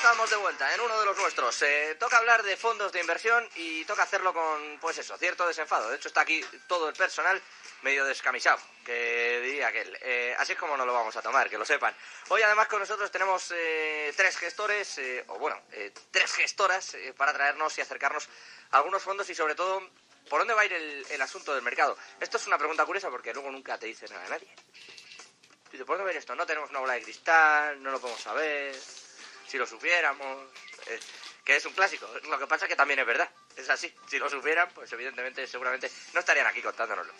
estamos de vuelta en uno de los nuestros. Toca hablar de fondos de inversión y toca hacerlo con, pues eso, cierto desenfado. De hecho, está aquí todo el personal medio descamisado, que diría aquel. Así es como nos lo vamos a tomar, que lo sepan. Hoy, además, con nosotros tenemos tres gestores, tres gestoras para traernos y acercarnos a algunos fondos y, sobre todo, por dónde va a ir el asunto del mercado. Esto es una pregunta curiosa porque luego nunca te dice nada a nadie. Dice, ¿por dónde va a ir esto? No tenemos una bola de cristal, no lo podemos saber. Si lo supiéramos, que es un clásico. Lo que pasa es que también es verdad, es así. Si lo supieran, pues evidentemente, seguramente no estarían aquí contándonoslo,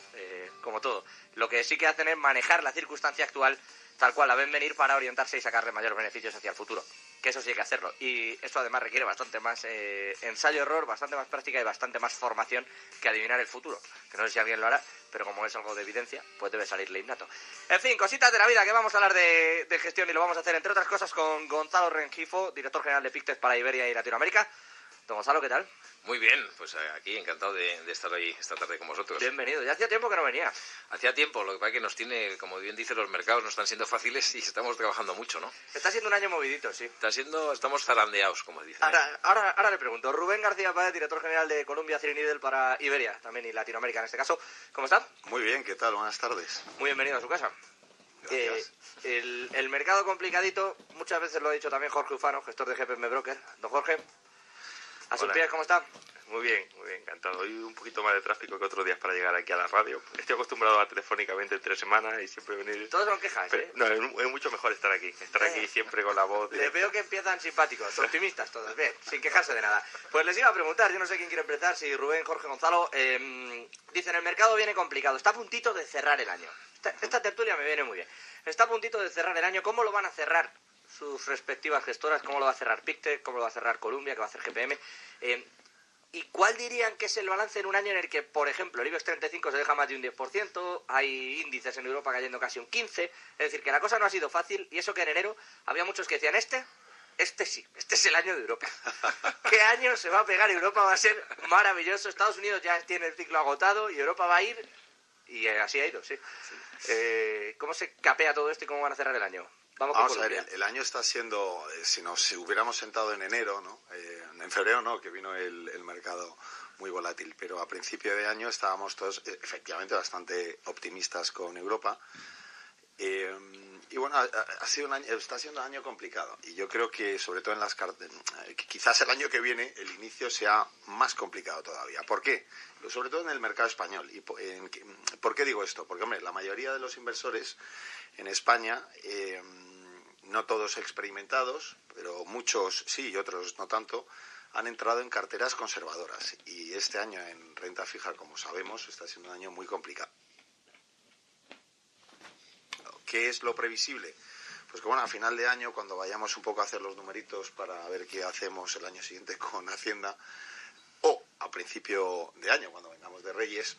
como todo. Lo que sí que hacen es manejar la circunstancia actual tal cual la ven venir para orientarse y sacarle mayores beneficios hacia el futuro. Que eso sí hay que hacerlo. Y eso además requiere bastante más ensayo-error, bastante más práctica y bastante más formación que adivinar el futuro. Que no sé si alguien lo hará, pero como es algo de evidencia, pues debe salirle innato. En fin, cositas de la vida, que vamos a hablar de gestión y lo vamos a hacer, entre otras cosas, con Gonzalo Rengifo, director general de Pictet para Iberia y Latinoamérica. Don Gonzalo, ¿qué tal? Muy bien, pues aquí encantado de estar hoy esta tarde con vosotros. Bienvenido, ya hacía tiempo que no venía. Hacía tiempo, lo que pasa es que nos tiene, como bien dice, los mercados no están siendo fáciles y estamos trabajando mucho, ¿no? Está siendo un año movidito, sí. Estamos zarandeados, como dicen. Ahora le pregunto, Rubén García Páez, director general de Columbia Threadneedle para Iberia, también y Latinoamérica en este caso. ¿Cómo está? Muy bien, ¿qué tal? Buenas tardes. Muy bienvenido a su casa. Gracias. El mercado complicadito, muchas veces lo ha dicho también Jorge Ufano, gestor de GPM Broker. Don Jorge, ¿a sus pies cómo está? Muy bien, encantado. Hoy un poquito más de tráfico que otros días para llegar aquí a la radio. Estoy acostumbrado a telefónicamente entre semanas y siempre venir... Todos son quejas, ¿eh? No, es mucho mejor estar aquí siempre con la voz. Les veo que empiezan simpáticos, optimistas todos, bien, sin quejarse de nada. Pues les iba a preguntar, yo no sé quién quiere empezar, si Rubén, Jorge, Gonzalo. Dicen, el mercado viene complicado, está a puntito de cerrar el año. Esta tertulia me viene muy bien. Está a puntito de cerrar el año, ¿cómo lo van a cerrar sus respectivas gestoras? ¿Cómo lo va a cerrar Pictet? ¿Cómo lo va a cerrar Columbia? ¿Qué va a hacer GPM? ¿Y cuál dirían que es el balance en un año en el que, por ejemplo, el IBEX 35 se deja más de un 10%, hay índices en Europa cayendo casi un 15%, es decir, que la cosa no ha sido fácil, y eso que en enero había muchos que decían, este sí, este es el año de Europa. ¿Qué año se va a pegar Europa? Va a ser maravilloso. Estados Unidos ya tiene el ciclo agotado y Europa va a ir, y así ha ido, sí. ¿Cómo se capea todo esto y cómo van a cerrar el año? Vamos a ver, el año está siendo, si nos hubiéramos sentado en enero, ¿no? En febrero no, que vino el mercado muy volátil, pero a principio de año estábamos todos efectivamente bastante optimistas con Europa. Y bueno, está siendo un año complicado y yo creo que sobre todo en las cartas, quizás el año que viene el inicio sea más complicado todavía. ¿Por qué? Sobre todo en el mercado español. ¿Por qué digo esto? Porque, hombre, la mayoría de los inversores en España, no todos experimentados, pero muchos sí y otros no tanto, han entrado en carteras conservadoras y este año en renta fija, como sabemos, está siendo un año muy complicado. ¿Qué es lo previsible? Pues que bueno, a final de año, cuando vayamos un poco a hacer los numeritos para ver qué hacemos el año siguiente con Hacienda, o a principio de año, cuando vengamos de Reyes,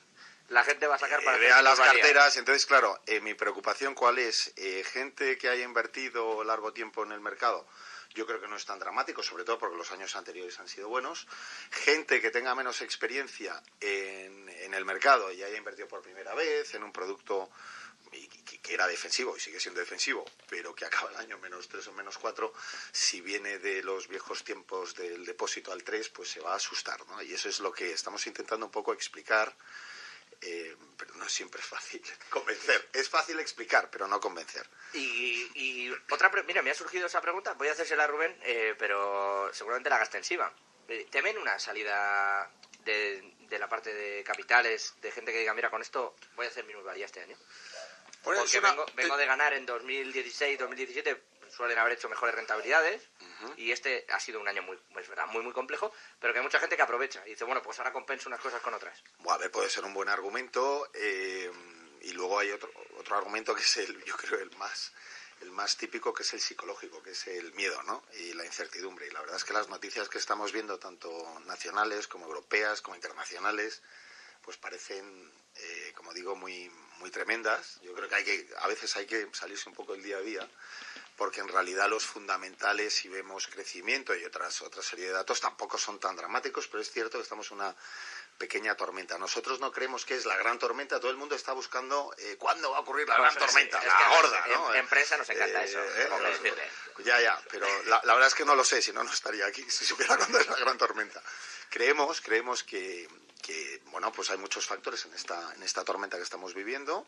la gente va a sacar para vea las carteras. Entonces, claro, mi preocupación, ¿cuál es? Gente que haya invertido largo tiempo en el mercado, yo creo que no es tan dramático, sobre todo porque los años anteriores han sido buenos. Gente que tenga menos experiencia en el mercado y haya invertido por primera vez en un producto que era defensivo y sigue siendo defensivo, pero que acaba el año -3 o -4, si viene de los viejos tiempos del depósito al 3, pues se va a asustar, ¿no? Y eso es lo que estamos intentando un poco explicar, pero no siempre es fácil convencer. Es fácil explicar, pero no convencer. Y mira, me ha surgido esa pregunta, voy a hacérsela a Rubén, pero seguramente la haga extensiva. ¿Temen una salida de la parte de capitales, de gente que diga, mira, con esto voy a hacer minusvalía este año? Porque vengo de ganar en 2016, 2017, suelen haber hecho mejores rentabilidades, y este ha sido un año muy complejo, pero que hay mucha gente que aprovecha y dice, bueno, pues ahora compenso unas cosas con otras. Bueno, a ver, puede ser un buen argumento, y luego hay otro argumento que es yo creo el más típico, que es el psicológico, que es el miedo, ¿no? Y la incertidumbre. Y la verdad es que las noticias que estamos viendo, tanto nacionales como europeas, como internacionales, pues parecen, como digo, muy tremendas. Yo creo que a veces hay que salirse un poco del día a día, porque en realidad los fundamentales, si vemos crecimiento y otra serie de datos, tampoco son tan dramáticos, pero es cierto que estamos en una pequeña tormenta. Nosotros no creemos que es la gran tormenta. Todo el mundo está buscando cuándo va a ocurrir la gran tormenta, la gorda, ¿no? En prensa nos encanta eso. Ya, pero la verdad es que no lo sé, si no, no estaría aquí, si supiera cuándo es la gran tormenta. Creemos que bueno, pues hay muchos factores en esta tormenta que estamos viviendo,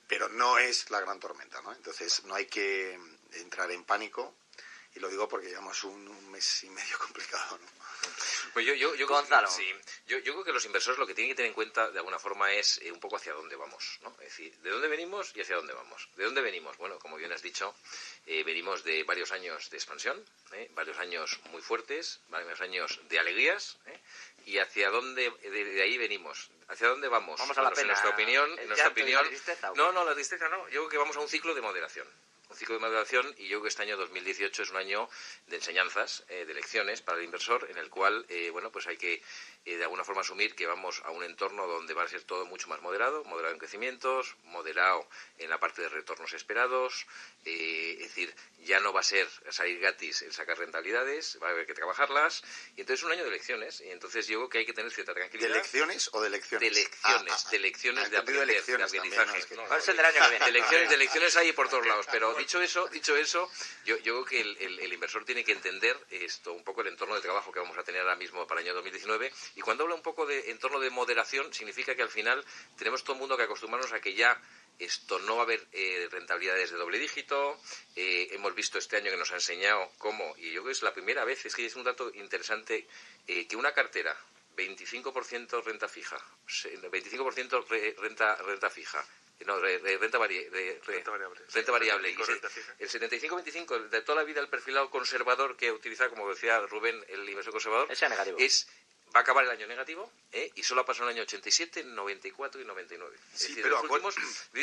pero no es la gran tormenta, ¿no? Entonces no hay que entrar en pánico, y lo digo porque llevamos un mes y medio complicado, ¿no? Pues yo Gonzalo. Sí, yo creo que los inversores lo que tienen que tener en cuenta de alguna forma es un poco hacia dónde vamos, ¿no? Es decir, de dónde venimos y hacia dónde vamos. ¿De dónde venimos? Bueno, como bien has dicho, venimos de varios años de expansión, varios años muy fuertes, varios años de alegrías, y hacia dónde de ahí venimos. ¿Hacia dónde vamos? Vamos a la pena. En nuestra opinión, ¿La tristeza? no, la tristeza no. Yo creo que vamos a un ciclo de moderación. Un ciclo de maduración, y yo creo que este año 2018 es un año de enseñanzas, de lecciones para el inversor, en el cual, bueno, pues hay que de alguna forma asumir que vamos a un entorno donde va a ser todo mucho más moderado en crecimientos, moderado en la parte de retornos esperados, es decir, ya no va a ser salir gratis en sacar rentabilidades, va a haber que trabajarlas, y entonces es un año de lecciones, y entonces yo creo que hay que tener cierta tranquilidad. ¿De lecciones o de lecciones? De lecciones de aprendizaje. ¿Cuál es el del año que viene? De lecciones hay por todos lados, pero dicho eso, yo creo que el inversor tiene que entender esto, un poco el entorno de trabajo que vamos a tener ahora mismo para el año 2019, y cuando habla un poco de entorno de moderación, significa que al final tenemos todo el mundo que acostumbrarnos a que ya esto no va a haber rentabilidades de doble dígito. Hemos visto este año que nos ha enseñado cómo, y yo creo que es la primera vez, es que es un dato interesante, que una cartera 25% renta fija, 25% renta fija, no, renta variable. Y el 75-25 de toda la vida, el perfilado conservador que utiliza, como decía Rubén, el inversor conservador, ese negativo. Va a acabar el año negativo, y solo ha pasado el año 87, 94 y 99. Sí, es decir, pero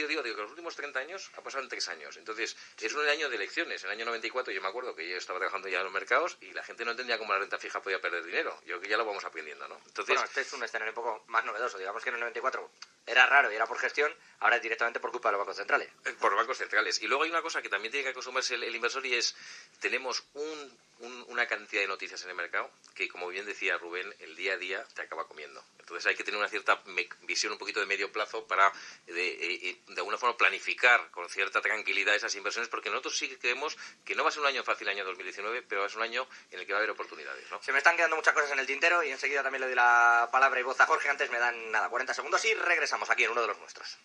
digo que los últimos 30 años ha pasado en 3 años. Entonces, es un año de elecciones. En el año 94 yo me acuerdo que yo estaba trabajando ya en los mercados y la gente no entendía cómo la renta fija podía perder dinero. Yo creo que ya lo vamos aprendiendo, ¿no? Entonces, bueno, este es un escenario un poco más novedoso. Digamos que en el 94 era raro y era por gestión, ahora es directamente por culpa de los bancos centrales. Por los bancos centrales. Y luego hay una cosa que también tiene que acostumbrarse el inversor, y es, tenemos una cantidad de noticias en el mercado que, como bien decía Rubén, el día a día te acaba comiendo. Entonces hay que tener una cierta visión un poquito de medio plazo para, de alguna forma, planificar con cierta tranquilidad esas inversiones, porque nosotros sí que creemos que no va a ser un año fácil el año 2019, pero va a ser un año en el que va a haber oportunidades, ¿no? Se me están quedando muchas cosas en el tintero y enseguida también le doy la palabra y voz a Jorge. Antes me dan, 40 segundos y regresamos aquí en uno de los nuestros.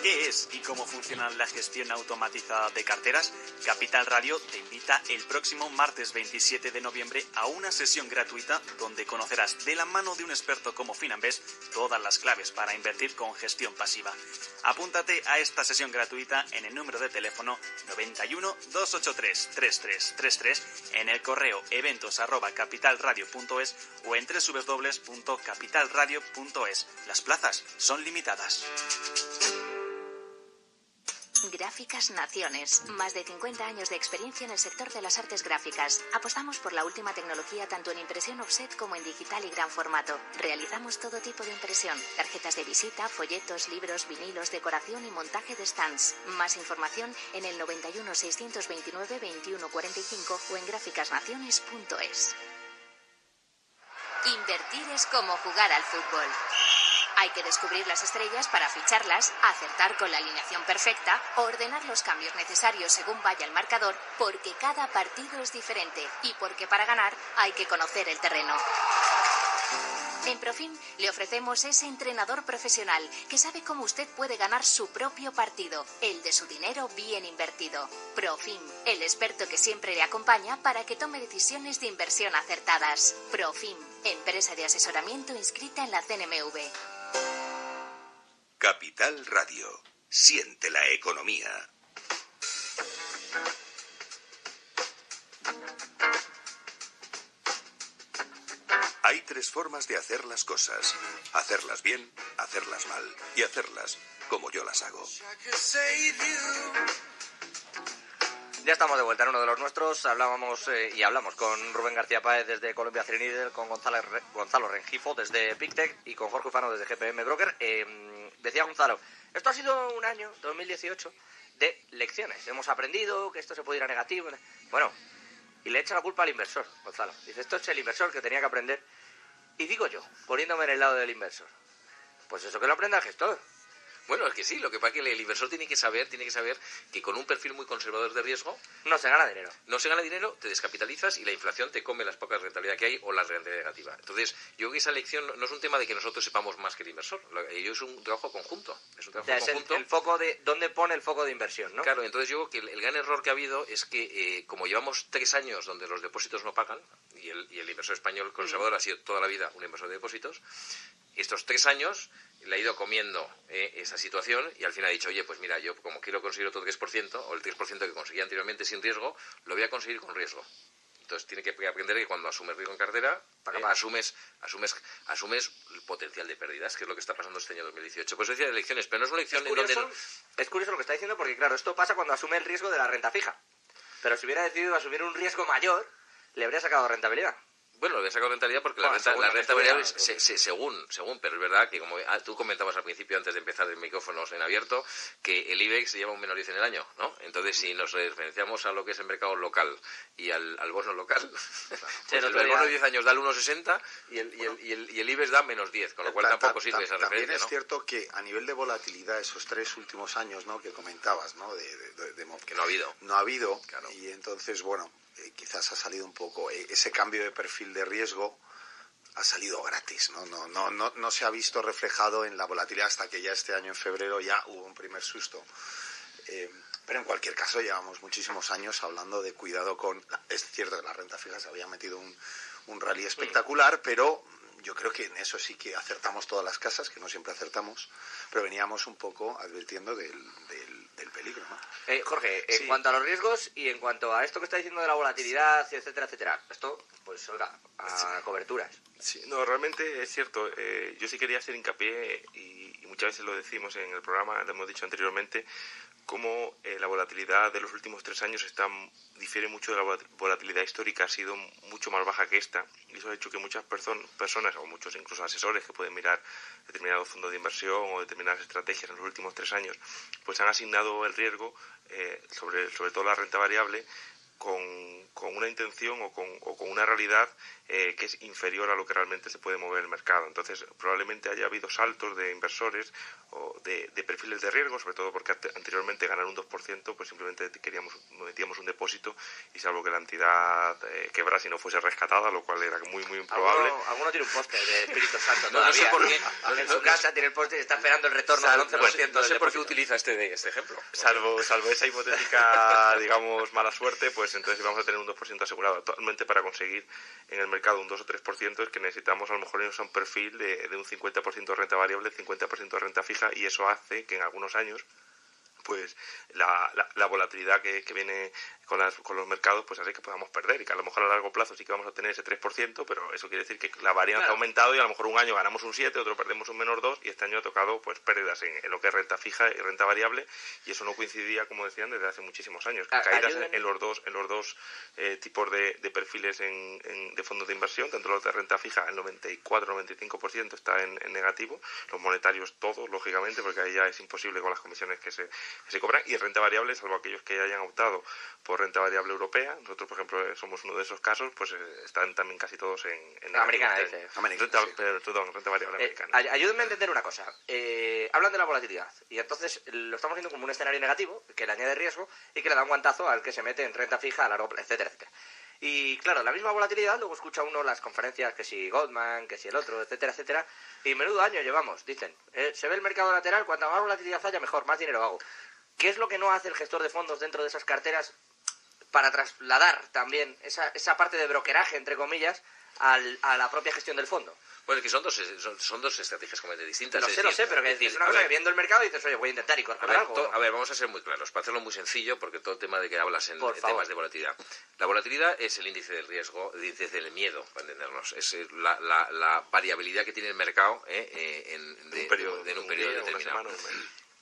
¿Qué es y cómo funciona la gestión automatizada de carteras? Capital Radio te invita el próximo martes 27 de noviembre a una sesión gratuita donde conocerás de la mano de un experto como Finanbest todas las claves para invertir con gestión pasiva. Apúntate a esta sesión gratuita en el número de teléfono 91 283 3333, en el correo eventos@capitalradio.es o en www.capitalradio.es. Las plazas son limitadas. Gráficas Naciones. Más de 50 años de experiencia en el sector de las artes gráficas. Apostamos por la última tecnología tanto en impresión offset como en digital y gran formato. Realizamos todo tipo de impresión. Tarjetas de visita, folletos, libros, vinilos, decoración y montaje de stands. Más información en el 91 629 2145 o en gráficasnaciones.es. Invertir es como jugar al fútbol. Hay que descubrir las estrellas para ficharlas, acertar con la alineación perfecta, ordenar los cambios necesarios según vaya el marcador, porque cada partido es diferente y porque para ganar hay que conocer el terreno. En Profim le ofrecemos ese entrenador profesional que sabe cómo usted puede ganar su propio partido, el de su dinero bien invertido. Profim, el experto que siempre le acompaña para que tome decisiones de inversión acertadas. Profim, empresa de asesoramiento inscrita en la CNMV. Capital Radio. Siente la economía. Hay 3 formas de hacer las cosas. Hacerlas bien, hacerlas mal y hacerlas como yo las hago. Ya estamos de vuelta en uno de los nuestros. Hablamos con Rubén García Páez desde Columbia Threadneedle, con Gonzalo Rengifo desde Pictec y con Jorge Ufano desde GPM Broker. Decía Gonzalo, esto ha sido un año, 2018, de lecciones. Hemos aprendido que esto se puede ir a negativo. Bueno, y le echa la culpa al inversor, Gonzalo. Dice, esto es el inversor que tenía que aprender. Y digo yo, poniéndome en el lado del inversor, pues eso que lo aprenda el gestor. Bueno, es que sí, lo que pasa es que el inversor tiene que saber que con un perfil muy conservador de riesgo No se gana dinero. no se gana dinero, te descapitalizas y la inflación te come las pocas rentabilidad que hay o la rentabilidad negativa. Entonces, yo creo que esa lección no es un tema de que nosotros sepamos más que el inversor, ello es un trabajo conjunto. Es un O trabajo sea, es conjunto. el foco de dónde pone el foco de inversión, ¿no? Claro, entonces yo creo que el gran error que ha habido es que como llevamos 3 años donde los depósitos no pagan, y el inversor español conservador ha sido toda la vida un inversor de depósitos, estos 3 años le ha ido comiendo esa situación y al final ha dicho, oye, pues mira, yo como quiero conseguir otro 3%, o el 3% que conseguía anteriormente sin riesgo, lo voy a conseguir con riesgo. Entonces tiene que aprender que cuando asumes riesgo en cartera, asumes el potencial de pérdidas, que es lo que está pasando este año 2018. Pues decía de elecciones, pero no es una elección en donde... Es curioso lo que está diciendo porque, claro, esto pasa cuando asume el riesgo de la renta fija. Pero si hubiera decidido asumir un riesgo mayor, le habría sacado rentabilidad. Bueno, le he sacado rentabilidad porque la renta variable según, pero es verdad que como tú comentabas al principio, antes de empezar el micrófonos en abierto, que el IBEX lleva un menor 10 en el año, ¿no? Entonces, si nos referenciamos a lo que es el mercado local y al bono local, pues el bono de 10 años da el 1,60 y el IBEX da menos 10, con lo cual tampoco sirve esa referencia, También es ¿no? cierto que a nivel de volatilidad, esos 3 últimos años, ¿no?, que comentabas, ¿no?, que no ha habido. No ha habido, claro. Y entonces, bueno, quizás ha salido un poco ese cambio de perfil de riesgo ha salido gratis, no se ha visto reflejado en la volatilidad hasta que ya este año en febrero ya hubo un primer susto. Pero en cualquier caso llevamos muchísimos años hablando de cuidado con... Es cierto que la renta fija se había metido un rally espectacular, pero yo creo que en eso sí que acertamos todas las casas, que no siempre acertamos, pero veníamos un poco advirtiendo del peligro, ¿no? Jorge, en cuanto a los riesgos y en cuanto a esto que está diciendo de la volatilidad, etcétera, etcétera, esto, pues, oiga, a coberturas. Sí, no, realmente es cierto. Yo sí quería hacer hincapié, y muchas veces lo decimos en el programa, lo hemos dicho anteriormente, cómo la volatilidad de los últimos 3 años difiere mucho de la volatilidad histórica, ha sido mucho más baja que esta, y eso ha hecho que muchas personas, o muchos incluso asesores que pueden mirar determinados fondos de inversión o determinadas estrategias en los últimos 3 años, pues han asignado el riesgo, sobre todo la renta variable, con una intención o con una realidad que es inferior a lo que realmente se puede mover el mercado. Entonces, probablemente haya habido saltos de inversores o de perfiles de riesgo, sobre todo porque anteriormente ganar un 2%, pues simplemente metíamos un depósito y salvo que la entidad quebrase y no fuese rescatada, lo cual era muy, muy improbable. Alguno tiene un póster de Espíritu Santo todavía. No sé por qué. En su casa tiene el póster y está esperando el retorno del 11%. No sé por qué utiliza este ejemplo. Salvo esa hipotética, digamos, mala suerte, pues entonces vamos a tener un 2% asegurado. Actualmente, para conseguir en el mercado un 2 o 3% es que necesitamos a lo mejor irnos a un perfil de un 50% de renta variable, 50% de renta fija, y eso hace que en algunos años pues la volatilidad que viene con los mercados pues hace que podamos perder, y que a lo mejor a largo plazo sí que vamos a tener ese 3%, pero eso quiere decir que la varianza ha aumentado y a lo mejor un año ganamos un 7, otro perdemos un menos 2, y este año ha tocado pues pérdidas en lo que es renta fija y renta variable, y eso no coincidía, como decían, desde hace muchísimos años. Caídas en los dos tipos de perfiles de fondos de inversión, tanto los de renta fija, el 94-95% está en negativo, los monetarios todos, lógicamente, porque ahí ya es imposible con las comisiones que se cobran, y renta variable, salvo aquellos que hayan optado por renta variable europea. Nosotros, por ejemplo, somos uno de esos casos, pues están también casi todos en americana, renta variable americana. Ayúdenme a entender una cosa. Hablan de la volatilidad y entonces lo estamos viendo como un escenario negativo que le añade riesgo y que le da un guantazo al que se mete en renta fija a largo plazo, etcétera, etcétera. Y claro, la misma volatilidad, luego escucha uno las conferencias, que si Goldman, que si el otro, etcétera, etcétera, y menudo año llevamos, dicen. Se ve el mercado lateral, cuanta más volatilidad haya, mejor, más dinero hago. ¿Qué es lo que no hace el gestor de fondos dentro de esas carteras para trasladar también esa parte de brokeraje, entre comillas, a la propia gestión del fondo? Bueno, es que son dos estrategias completamente distintas. Lo sé, pero que es una cosa que viendo el mercado dices, oye, voy a intentar incorporar algo. A ver, vamos a ser muy claros, para hacerlo muy sencillo, porque todo el tema de que hablas en temas de volatilidad. La volatilidad es el índice del riesgo, el índice del miedo, para entendernos. Es la variabilidad que tiene el mercado en un periodo determinado.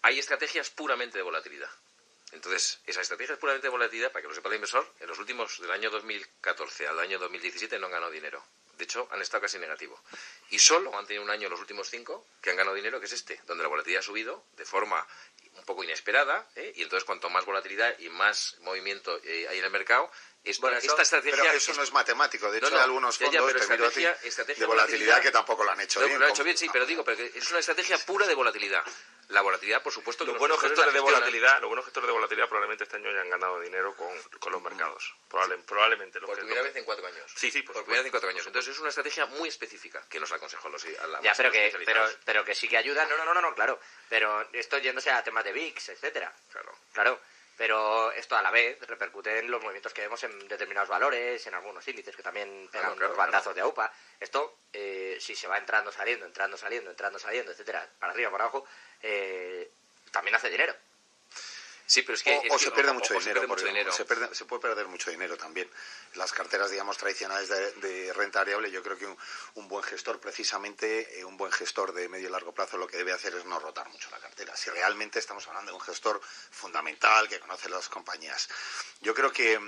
Hay estrategias puramente de volatilidad. Entonces, esas estrategias puramente de volatilidad, para que lo sepa el inversor, en los últimos, del año 2014 al año 2017 no han ganado dinero. De hecho, han estado casi negativo. Y solo han tenido un año en los últimos 5 que han ganado dinero, que es donde la volatilidad ha subido de forma un poco inesperada, y entonces cuanto más volatilidad y más movimiento hay en el mercado, esta estrategia... Pero eso no es matemático. De hecho, hay algunos fondos pero que miro aquí, estrategia de volatilidad que tampoco lo han hecho bien. Lo han hecho bien, sí, pero digo, pero es una estrategia pura de volatilidad. La volatilidad, por supuesto, que los buenos gestores de volatilidad probablemente este año ya han ganado dinero con los mercados. Probablemente. Por primera vez en 4 años. Sí, por primera vez en 4 años. Entonces es una estrategia muy específica que nos aconsejó Ya, pero que sí que ayuda. No, claro. Pero esto yéndose a temas de VIX, etcétera. Claro. Pero esto a la vez repercute en los movimientos que vemos en determinados valores, en algunos índices que también pegan los bandazos de AUPA. Esto, si se va entrando, saliendo, etcétera, para arriba, para abajo, también hace dinero. Sí, pero es que... se pierde mucho dinero. Se puede perder mucho dinero también. Las carteras, digamos, tradicionales de renta variable, yo creo que un buen gestor, precisamente, un buen gestor de medio y largo plazo, lo que debe hacer es no rotar mucho la cartera. Si realmente estamos hablando de un gestor fundamental, que conoce las compañías. Yo creo que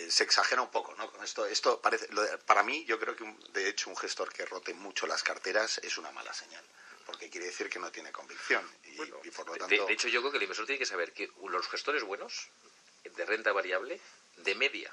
se exagera un poco, ¿no? Con esto parece, para mí, yo creo que, de hecho, un gestor que rote mucho las carteras es una mala señal. Porque quiere decir que no tiene convicción y por lo tanto... De hecho, yo creo que el inversor tiene que saber que los gestores buenos de renta variable, de media,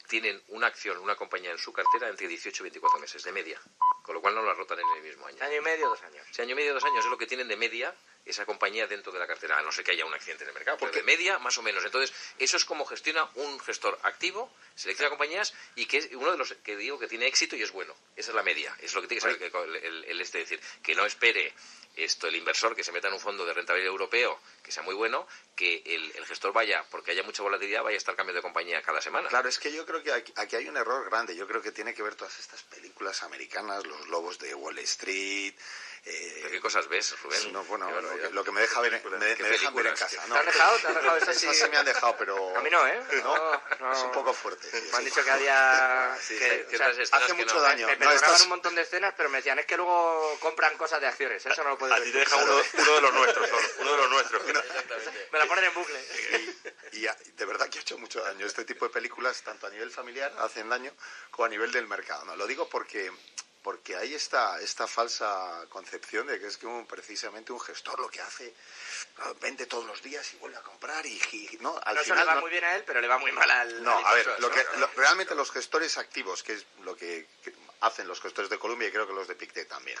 tienen una acción, una compañía en su cartera entre 18 y 24 meses, de media. Con lo cual no la rotan en el mismo año. Año y medio, 2 años. Año y medio, 2 años es lo que tienen de media esa compañía dentro de la cartera, a no ser que haya un accidente en el mercado, porque de media más o menos. Entonces, eso es como gestiona un gestor activo, selecciona compañías y que es uno de los que digo que tiene éxito y es bueno. Esa es la media, es lo que tiene que saber decir, que no espere el inversor que se meta en un fondo de rentabilidad europeo, que sea muy bueno, que el gestor vaya, porque haya mucha volatilidad, vaya a estar cambiando de compañía cada semana. Claro, es que yo creo que aquí hay un error grande. Yo creo que tiene que ver todas estas películas americanas, los lobos de Wall Street... ¿Pero qué cosas ves, Rubén? No, bueno, lo que me deja ver, me dejan ver en casa. No, ¿Te han dejado? Esas sí me han dejado, pero... A mí no, ¿eh? No, es un poco fuerte. Sí, me han dicho que había... hace mucho daño. Me perdonaban un montón de escenas, pero me decían, es que luego compran cosas de acciones. Eso no lo puedes ver. A ti te deja uno de los nuestros solo. Uno de los nuestros. Me la ponen en bucle. Y de verdad que ha hecho mucho daño. Este tipo de películas, tanto a nivel familiar, hacen daño, como a nivel del mercado. No, lo digo porque hay esta falsa concepción de que es que precisamente un gestor lo que hace, vende todos los días y vuelve a comprar y no, al final le va muy bien a él, pero le va muy mal al... No, a ver, realmente los gestores activos, que es lo que hacen los gestores de Columbia y creo que los de Pictet también,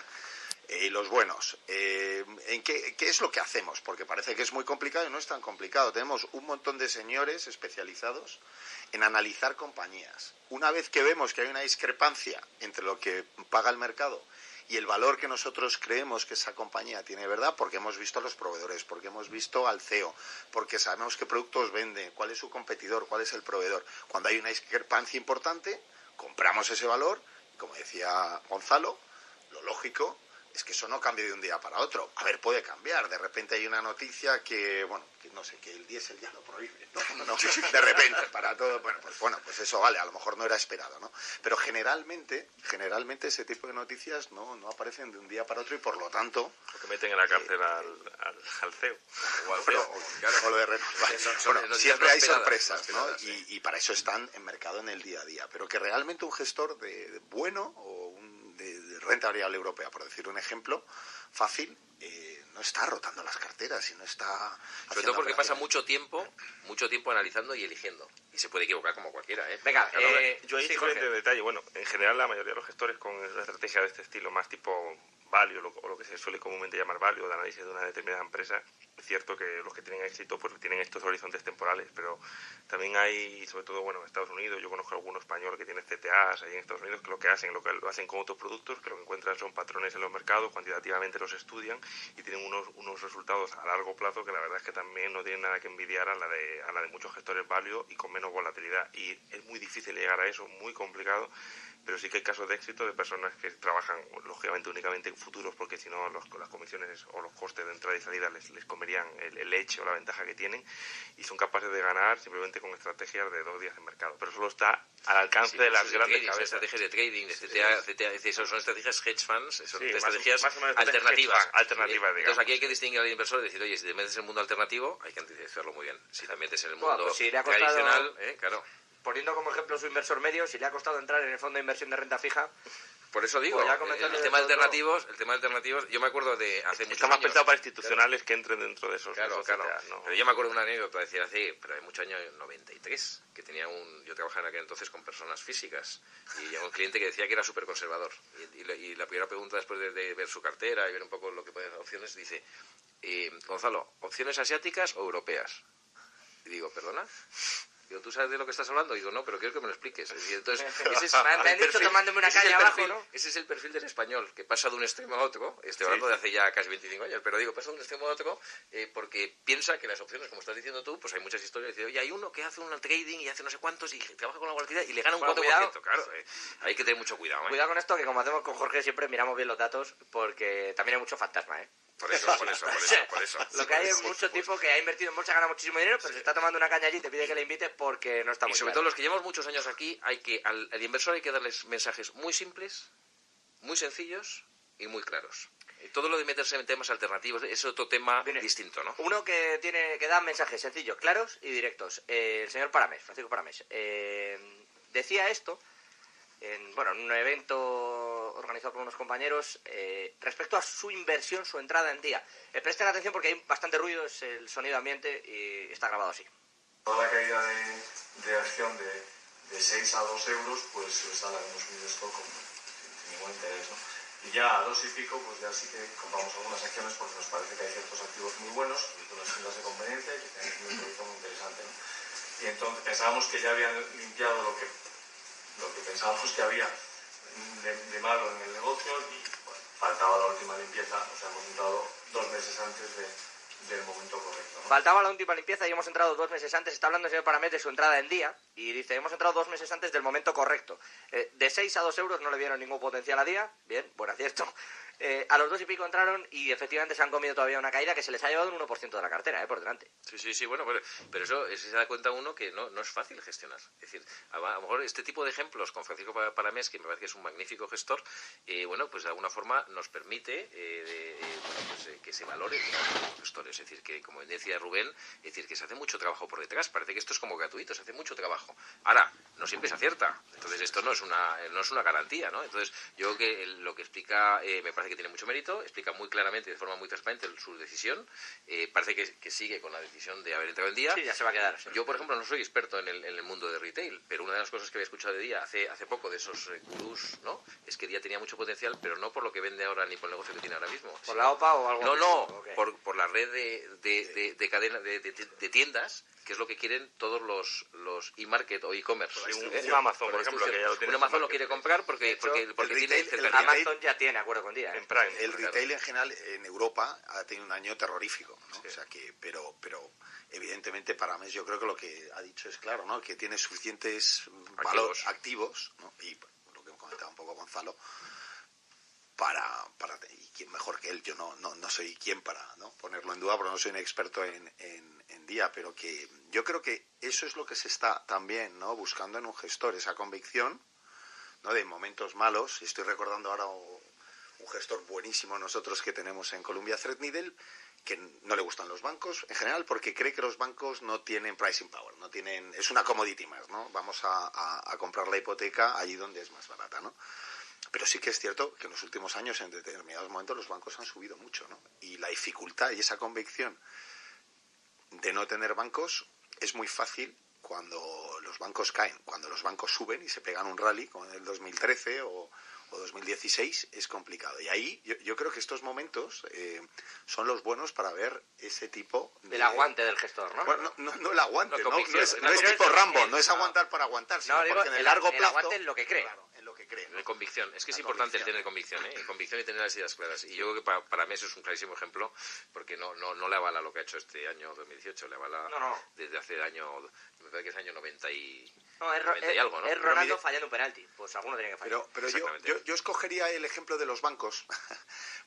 y los buenos, ¿en qué es lo que hacemos? Porque parece que es muy complicado y no es tan complicado. Tenemos un montón de señores especializados en analizar compañías. Una vez que vemos que hay una discrepancia entre lo que paga el mercado y el valor que nosotros creemos que esa compañía tiene, ¿verdad? Porque hemos visto a los proveedores, porque hemos visto al CEO, porque sabemos qué productos vende, cuál es su competidor, cuál es el proveedor. Cuando hay una discrepancia importante, compramos ese valor, y como decía Gonzalo, lo lógico es que eso no cambie de un día para otro. A ver, puede cambiar. De repente hay una noticia que, no sé, que el diésel ya lo prohíbe, ¿no? De repente, para todo. Pues eso vale, a lo mejor no era esperado, ¿no? Pero generalmente ese tipo de noticias no aparecen de un día para otro y por lo tanto... Porque meten en la cárcel al CEO. O lo de Renault. Siempre hay sorpresas, ¿no? Y para eso están en mercado en el día a día. Pero que realmente un gestor de bueno o de renta variable europea, por decir un ejemplo fácil, no está rotando las carteras y no está... Sobre todo porque pasa mucho tiempo analizando y eligiendo. Y se puede equivocar como cualquiera, ¿eh? Venga, yo ahí simplemente de detalle. Bueno, en general la mayoría de los gestores con una estrategia de este estilo, más tipo value o lo que se suele comúnmente llamar value, de análisis de una determinada empresa, es cierto que los que tienen éxito pues tienen estos horizontes temporales, pero también hay, sobre todo, en Estados Unidos, yo conozco alguno español que tiene CTAs ahí en Estados Unidos, que lo hacen con otros productos, que lo que encuentran son patrones en los mercados, cuantitativamente los estudian y tienen unos resultados a largo plazo que la verdad es que también no tienen nada que envidiar a la de muchos gestores value y con menos volatilidad. Y es muy difícil llegar a eso, muy complicado, pero sí que hay casos de éxito de personas que trabajan lógicamente únicamente en futuros, porque si no las comisiones o los costes de entrada y salida les comerían el edge o la ventaja que tienen, y son capaces de ganar simplemente con estrategias de 2 días en mercado. Pero solo está al alcance de las grandes cabezas. Son estrategias de trading, de CTA, son estrategias hedge funds, son estrategias más o menos alternativas. Alternativas, digamos. Entonces aquí hay que distinguir al inversor y decir, oye, si te metes en el mundo alternativo, hay que hacerlo muy bien. Si te metes en el mundo tradicional, claro. poniendo como ejemplo su inversor medio, si le ha costado entrar en el fondo de inversión de renta fija... Por eso digo, Pues ya comentando el tema alternativos, yo me acuerdo de hace muchos Está más años. pensado para institucionales que entren dentro de esos. Claro, esos claro. CTA, ¿no? Pero yo me acuerdo de una anécdota, decía pero hay muchos años, 93, que yo trabajaba en aquel entonces con personas físicas, y llegó un cliente que decía que era súper conservador. Y la primera pregunta, después de ver su cartera y ver un poco lo que pueden ser opciones, dice, Gonzalo, ¿opciones asiáticas o europeas? Y digo, ¿perdona? Digo, ¿tú sabes de lo que estás hablando? Digo, no, pero quiero que me lo expliques. Y entonces, ese es Me han dicho tomándome una caña abajo, ¿no? Ese es el perfil del español, que pasa de un extremo a otro. Estoy hablando de hace ya casi 25 años, pero digo, pasa de un extremo a otro porque piensa que las opciones, como estás diciendo tú, pues hay muchas historias. Dice, oye, hay uno que hace un trading y hace no sé cuántos y trabaja con la volatilidad y le gana un 4%. Cuidado. Claro, hay que tener mucho cuidado. Cuidado con esto, que como hacemos con Jorge siempre miramos bien los datos, porque también hay mucho fantasma, ¿eh? Por eso. Lo que hay es mucho tipo que ha invertido en bolsa, gana muchísimo dinero, pero se está tomando una caña allí y te pide que le invite porque no está muy Y sobre claro. todo los que llevamos muchos años aquí, al inversor hay que darles mensajes muy simples, muy sencillos y muy claros. Y todo lo de meterse en temas alternativos es otro tema distinto, ¿no? Uno que da mensajes sencillos, claros y directos. El señor Paramés, Francisco Paramés, decía esto en un evento organizado por unos compañeros respecto a su inversión, su entrada en día. Presten atención porque hay bastante ruido, es el sonido ambiente y está grabado así. Toda la caída de acción de 6 a 2 euros, pues está la hemos subido esto con ningún interés, ¿no? Y ya a 2 y pico, pues ya sí que compramos algunas acciones porque nos parece que hay ciertos activos muy buenos, con las tiendas de conveniencia y que tienen un proyecto muy interesante, ¿no? Y entonces pensábamos que ya habían limpiado lo que pensábamos que había de malo en el negocio y bueno, faltaba la última limpieza, o sea, hemos entrado 2 meses antes del momento correcto, ¿no? Faltaba la última limpieza y hemos entrado 2 meses antes. Está hablando el señor Paramés de su entrada en día y dice, hemos entrado 2 meses antes del momento correcto. De 6 a 2 euros no le vieron ningún potencial a día. Bien, buen acierto. A los 2 y pico entraron y efectivamente se han comido todavía una caída que se les ha llevado un 1% de la cartera, por delante. Sí, bueno, pero eso se da cuenta uno que no es fácil gestionar. Es decir, a lo mejor este tipo de ejemplos con Francisco Paramés, que me parece que es un magnífico gestor, pues de alguna forma nos permite que se valore los gestores. Es decir, que como decía Rubén, es decir, que se hace mucho trabajo por detrás. Parece que esto es como gratuito, se hace mucho trabajo. Ahora, no siempre se acierta. Entonces esto no es una garantía, ¿no? Entonces yo creo que lo que explica me parece que tiene mucho mérito, explica muy claramente, de forma muy transparente su decisión, parece que sigue con la decisión de haber entrado en día. Sí, ya se va a quedar. Yo, por ejemplo, no soy experto en el mundo de retail, pero una de las cosas que había escuchado de Día hace poco, de esos gurús, ¿no? Es que Día tenía mucho potencial, pero no por lo que vende ahora ni por el negocio que tiene ahora mismo. ¿Por la OPA o algo? No, Okay. por la red de cadena de tiendas, que es lo que quieren todos los e-market o e-commerce. Un Amazon, por ejemplo, que ya lo tiene. Un Amazon lo quiere comprar porque tiene cercanía. Amazon ya tiene acuerdo con Día. En Prime. El retail en general en Europa ha tenido un año terrorífico, ¿no? Sí. O sea que, pero evidentemente Paramés yo creo que lo que ha dicho es claro, ¿no? Que tiene suficientes valores activos, ¿no? Y lo que comentaba un poco Gonzalo, y quién mejor que él, yo no soy quien para, ¿no?, ponerlo en duda, porque no soy un experto en Día, pero que yo creo que eso es lo que se está también, ¿no?, buscando en un gestor, esa convicción, ¿no?, de momentos malos. Estoy recordando ahora un gestor buenísimo nosotros que tenemos en Columbia Threadneedle, que no le gustan los bancos en general porque cree que los bancos no tienen pricing power, es una commodity más, ¿no? Vamos a comprar la hipoteca allí donde es más barata, ¿no? Pero sí que es cierto que en los últimos años, en determinados momentos, los bancos han subido mucho, ¿no? Y la dificultad y esa convicción de no tener bancos es muy fácil cuando los bancos caen. Cuando los bancos suben y se pegan un rally, como en el 2013 o 2016, es complicado. Y ahí yo creo que estos momentos son los buenos para ver ese tipo de... El aguante del gestor, ¿no? Bueno, no el aguante, no es es tipo Rambo, no es aguantar para aguantar, sino porque en el largo plazo... El aguante en lo que cree. Claro, en lo que cree, ¿no? De convicción. Es que es importante el tener convicción, ¿eh? Convicción y tener las ideas claras. Y yo creo que para mí eso es un clarísimo ejemplo, porque no le avala lo que ha hecho este año 2018, le avala desde hace el año, me parece que es año 90 y... No, es 90 y algo, ¿no? Es Ronaldo fallando un penalti. Pues alguno tenía que fallar. Pero yo escogería el ejemplo de los bancos,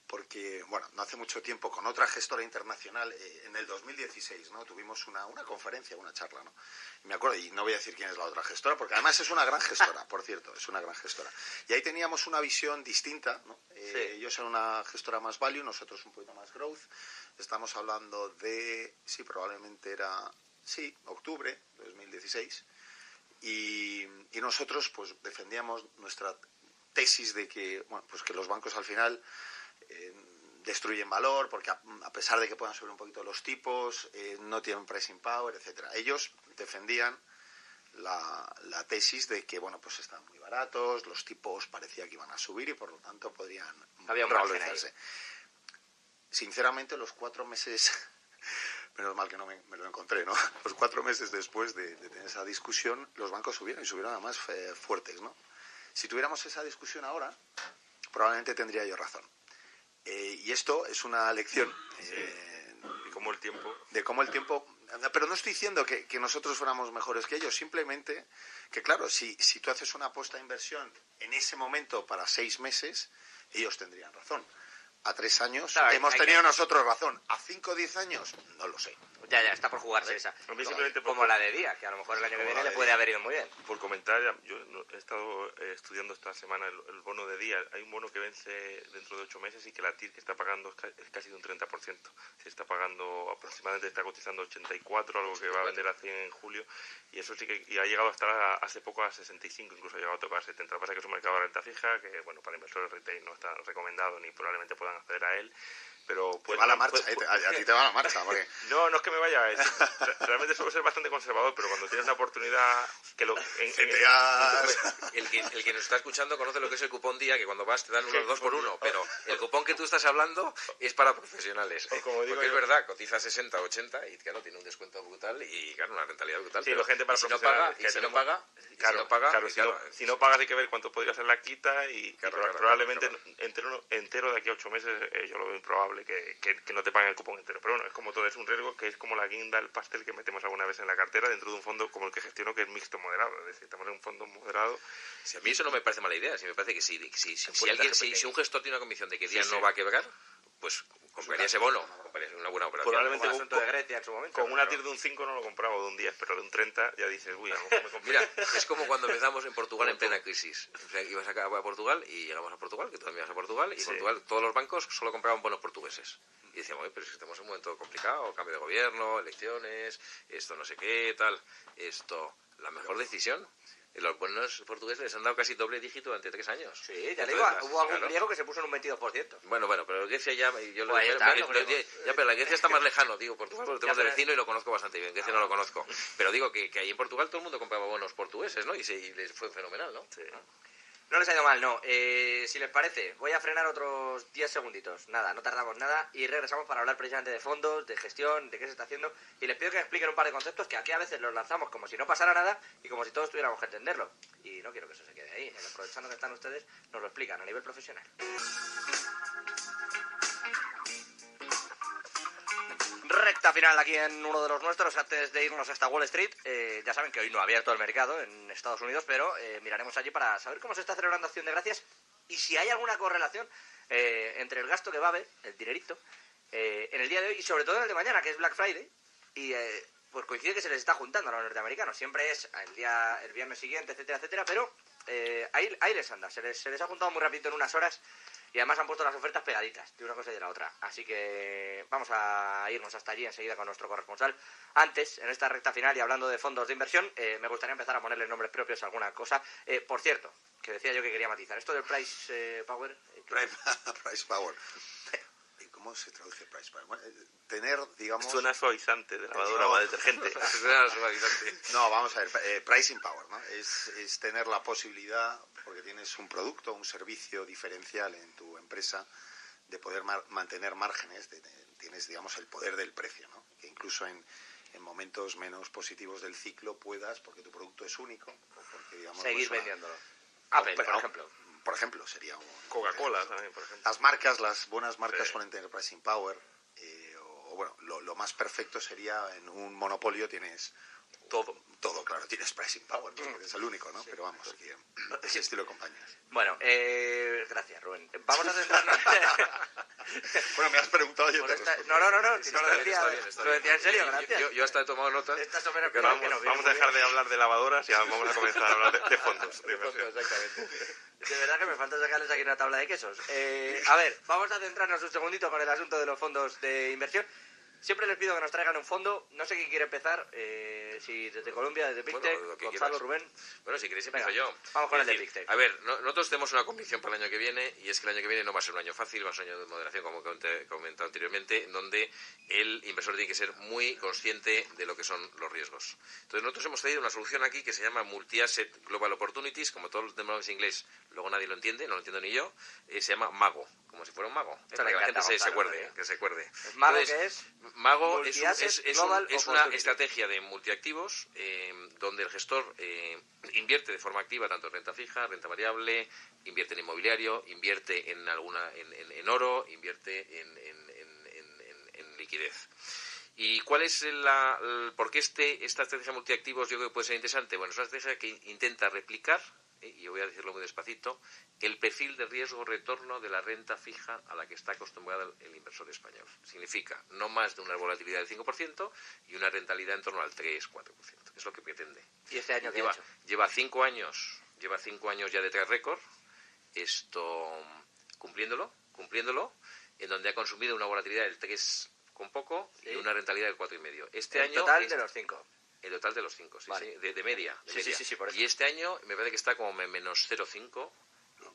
porque, bueno, no hace mucho tiempo, con otra gestora internacional, en el 2016, ¿no?, tuvimos una conferencia, una charla, ¿no? Y me acuerdo, y no voy a decir quién es la otra gestora, porque además es una gran gestora, por cierto, es una gran gestora. Y ahí teníamos una visión distinta, ¿no? Sí. Ellos eran una gestora más value, nosotros un poquito más growth. Estamos hablando de, probablemente era, octubre de 2016. Y nosotros pues defendíamos nuestra tesis de que, bueno, pues que los bancos al final destruyen valor porque a pesar de que puedan subir un poquito los tipos, no tienen pricing power, etcétera. Ellos defendían la tesis de que, bueno, pues estaban muy baratos, los tipos parecía que iban a subir y por lo tanto podrían revalorizarse. Sinceramente, los 4 meses, menos mal que no me lo encontré, ¿no? Los 4 meses después de tener esa discusión, los bancos subieron y subieron además fuertes, ¿no? Si tuviéramos esa discusión ahora, probablemente tendría yo razón. Y esto es una lección de cómo el tiempo... Pero no estoy diciendo que nosotros fuéramos mejores que ellos, simplemente que, claro, si tú haces una apuesta de inversión en ese momento para 6 meses, ellos tendrían razón. A 3 años hemos tenido nosotros razón. A 5 o 10 años, no lo sé. Ya, está por jugarse esa. A mí simplemente como la de Día, que a lo mejor el año que viene le puede haber ido muy bien. Por comentar, yo he estado estudiando esta semana el bono de Día. Hay un bono que vence dentro de 8 meses y que la TIR que está pagando es casi de un 30%. Se está pagando aproximadamente, está cotizando 84, algo que va a vender a 100 en julio. Y eso sí que ha llegado a estar hace poco a 65, incluso ha llegado a tocar 70. Lo que pasa es que es un mercado de renta fija que, bueno, para inversores retail no está recomendado ni probablemente puedan acceder a él. Pero pues, va la marcha, a ti te va la marcha. Porque... No es que me vaya. Realmente suelo ser bastante conservador, pero cuando tienes una oportunidad que el que nos está escuchando conoce lo que es el cupón Día, que cuando vas te dan unos 2 por 1, pero el cupón que tú estás hablando es para profesionales. Porque es verdad, cotiza 60, 80 y claro, tiene un descuento brutal y claro, una rentabilidad brutal. Sí, pero gente para si no paga, si no pagas hay que ver cuánto podría ser la quita y probablemente entero de aquí a 8 meses yo lo veo improbable que no te paguen el cupón entero. Pero bueno, es como todo, es un riesgo que es como la guinda, el pastel que metemos alguna vez en la cartera dentro de un fondo como el que gestiono, que es mixto moderado. Es decir, estamos en un fondo moderado. Si a mí eso no me parece mala idea, si me parece que si un gestor tiene una convicción de que Día no va a quebrar, pues compraría ese bono, compraría una buena operación. Probablemente un asunto de Grecia en su momento. Con una TIR de un 5 no lo compraba, de un 10, pero de un 30 ya dices, uy, a lo mejor me compré. Mira, es como cuando empezamos en Portugal en plena crisis. O sea, ibas a Portugal y llegamos a Portugal, que tú también ibas a Portugal, y Portugal, todos los bancos solo compraban bonos portugueses. Y decíamos, pero es que estamos en un momento complicado, cambio de gobierno, elecciones, esto no sé qué, tal, la mejor decisión. Los buenos portugueses les han dado casi doble dígito durante 3 años. Sí, ya le digo, hubo algún griego que se puso en un 22%. Bueno, pero Grecia ya... Pero la Grecia está más lejano, digo, Portugal lo tenemos de vecino y lo conozco bastante bien. Grecia no lo conozco. Pero digo que ahí en Portugal todo el mundo compraba bonos portugueses, ¿no? Y les fue fenomenal, ¿no? Sí. No les ha ido mal, no. Si les parece, voy a frenar otros 10 segunditos. Nada, no tardamos nada y regresamos para hablar precisamente de fondos, de gestión, de qué se está haciendo. Y les pido que me expliquen un par de conceptos que aquí a veces los lanzamos como si no pasara nada y como si todos tuviéramos que entenderlo. Y no quiero que eso se quede ahí. Aprovechando que están ustedes, nos lo explican a nivel profesional. Recta final aquí en uno de los nuestros antes de irnos hasta Wall Street. Ya saben que hoy no ha abierto el mercado en Estados Unidos, pero miraremos allí para saber cómo se está celebrando Acción de Gracias y si hay alguna correlación entre el gasto que va a haber, el dinerito, en el día de hoy y sobre todo en el de mañana, que es Black Friday, y pues coincide que se les está juntando a los norteamericanos. Siempre es el viernes siguiente, etcétera, etcétera, pero ahí les anda, se les ha juntado muy rápido en unas horas. Y además han puesto las ofertas pegaditas de una cosa y de la otra. Así que vamos a irnos hasta allí enseguida con nuestro corresponsal. Antes, en esta recta final y hablando de fondos de inversión, me gustaría empezar a ponerle nombres propios a alguna cosa. Por cierto, que decía yo que quería matizar. Esto del price power... Price power. ¿Cómo se traduce price power? Bueno, tener, digamos... Suena suavizante de lavadora o detergente. Suena suavizante. No, vamos a ver. Pricing power, ¿no? Es tener la posibilidad, porque tienes un producto, un servicio diferencial en tu empresa, de poder mantener márgenes. Tienes, digamos, el poder del precio, ¿no? Que incluso en momentos menos positivos del ciclo puedas, porque tu producto es único, o porque, digamos... Seguir vendiéndolo. Apple, por ejemplo. Por ejemplo, sería un... Coca-Cola también, por ejemplo. Las buenas marcas suelen tener pricing power, o bueno, lo más perfecto sería en un monopolio tienes todo, claro, tienes pricing power, porque es el único, ¿no? Sí, pero vamos, aquí ese estilo de compañías. Bueno, gracias, Rubén. Vamos a centrarnos... Bueno, me has preguntado yo. No, si no lo decía, lo decía en serio, gracias. Yo hasta he tomado nota. Vamos a dejar de hablar de lavadoras y vamos a comenzar a hablar de fondos. De fondos, exactamente. De verdad que me falta sacarles aquí una tabla de quesos. A ver, vamos a centrarnos un segundito con el asunto de los fondos de inversión. Siempre les pido que nos traigan un fondo. No sé quién quiere empezar. Si desde Colombia, desde Pictec, Bueno, lo que Gonzalo, quieras. Rubén. Bueno, si queréis empiezo Venga, yo. vamos con Es el de decir, Pictec. A ver, nosotros tenemos una convicción para el año que viene, y es que el año que viene no va a ser un año fácil, va a ser un año de moderación, como he comentado anteriormente, en donde el inversor tiene que ser muy consciente de lo que son los riesgos. Entonces nosotros hemos traído una solución aquí que se llama Multi-Asset Global Opportunities, como todos los demás en inglés, luego nadie lo entiende, no lo entiendo ni yo, se llama MAGO, como si fuera un mago, para que la gente se acuerde, que se acuerde. ¿MAGO Entonces, qué es? MAGO Multi-Asset es Global una Opportunity. estrategia de multiactivos donde el gestor invierte de forma activa tanto en renta fija, renta variable, invierte en inmobiliario, invierte en oro, invierte en liquidez. ¿Y cuál es por qué esta estrategia multiactivos yo creo que puede ser interesante? Bueno, es una estrategia que intenta replicar, y voy a decirlo muy despacito, el perfil de riesgo-retorno de la renta fija a la que está acostumbrado el inversor español. Significa no más de una volatilidad del 5% y una rentabilidad en torno al 3-4%. Es lo que pretende. ¿Y este año qué ha hecho? Lleva 5 años ya de track record, cumpliéndolo, en donde ha consumido una volatilidad del 3 con poco y una rentabilidad del 4,5. El total de los 5. El total de los 5, sí, vale. sí, de media. Sí, por eso. Y este año me parece que está como menos 0,5